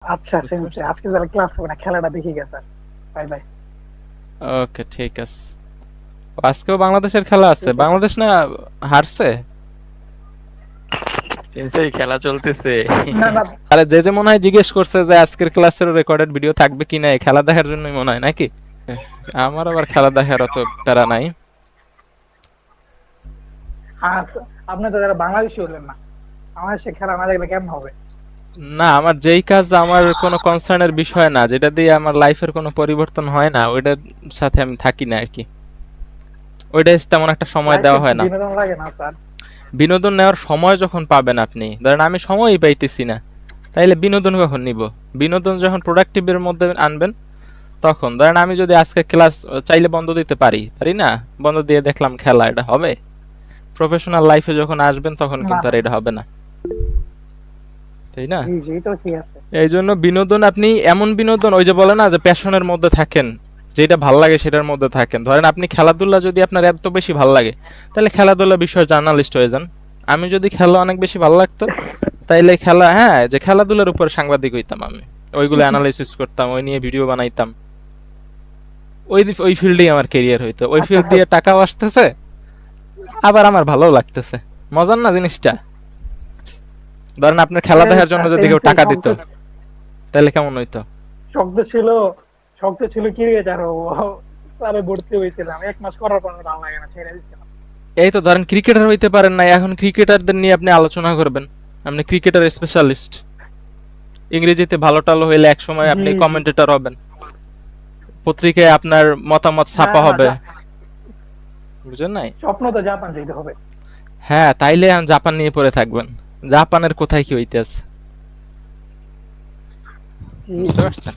আচ্ছা বুঝতে পারছেন? আজকে যারা ক্লাস হবে না খেলাটা দেখি গে স্যার। Bye bye. ওকে ঠিক আছে। আজকেও বাংলাদেশের খেলা আছে, ঠিক আছে। বাংলাদেশ না হারছে? সেন্সেই খেলা চলতেছে। না না আরে যে যে মনে হয় জিজ্ঞেস করছে যে আজকের ক্লাসের রেকর্ডেড ভিডিও থাকবে কিনা, এই খেলা দেখার জন্যই মনে হয় নাকি? আমার আবার খেলা দেখার অত প্যারা নাই। আপনি তো যারা বাংলাদেশি হলেন না, বাংলাদেশে খেলা না দেখলে কেমন হবে? না, আমার যেই কাজ আমার কোনো কনসার্নের বিষয় না, যেটা দিয়ে আমার লাইফের কোনো পরিবর্তন হয় না, ওইটার সাথে আমি থাকি না আর কি। ওইটা তেমন একটা সময় লাইফে দেওয়া হয় না। বিনোদন লাগে না স্যার? বিনোদন নেওয়ার সময় যখন পাবেন আপনি, ধরেন আমি সময়ই পাইতেছি না, তাইলে বিনোদন কখন নিব? বিনোদন যখন প্রোডাক্টিভের মধ্যে আনবেন তখন। ধরেন আমি যদি আজকে ক্লাস চাইলে বন্ধ দিতে পারি, পারি না? বন্ধ দিয়ে দেখলাম খেলা, এটা হবে? প্রফেশনাল লাইফে যখন আসবেন তখন না কিন্তু আর এটা হবে না, তাই না? জি জি, তো ঠিক আছে। এই জন্য বিনোদন, আপনি এমন বিনোদন, ওই যে বলে না যে প্যাশনের মধ্যে থাকেন, যেটা ভাল লাগে সেটার মধ্যে থাকেন। ধরেন আপনি খেলাধুলা যদি আপনার এত বেশি ভাল লাগে, তাহলে খেলাধুলা বিষয়ে জার্নালিস্ট হয়ে যান। আমি যদি খেলা অনেক বেশি ভালো লাগতো, তাইলে খেলা, হ্যাঁ, যে খেলাধুলার উপর সাংবাদিক হইতাম আমি, ওইগুলো অ্যানালাইসিস করতাম, ওই নিয়ে ভিডিও বানাইতাম। ওই ফিল্ডেই আমার কেরিয়ার হইতো। ওই আচ্ছা ফিল্ড দিয়ে টাকাও আসতেছে, আবার আমার ভালোও লাগতেছে। মজার না জিনিসটা? ধরেন আপনার খেলা দেখার জন্য যদি কেউ টাকা দিত, তাহলে কেমন হইতো? শব্দ ছিল, শব্দ ছিল ক্রিকেটার হবো। স্যারে ভর্তি হয়েছিলাম, 1 মাস করার পর আর ভালো লাগে না, ছেড়ে দিচ্ছিলাম। এই তো ধরেন ক্রিকেটার হইতে পারেন না, এখন ক্রিকেটারদের নিয়ে আপনি আলোচনা করবেন, আপনি ক্রিকেটার স্পেশালিস্ট, ইংরেজিতে ভালো টালো হইলে এক সময় জি আপনি জি। কমেন্টেটর হবেন, পত্রিকায় আপনার মতামত না ছাপা না হবে। বুঝেন নাই? স্বপ্ন তো জাপান যেতে হবে। হ্যাঁ, তাইলে এখন জাপান নিয়ে পড়ে থাকবেন। জাপানের কোথায় কি হইতেছে, জি বুঝতে জি। পারছেন?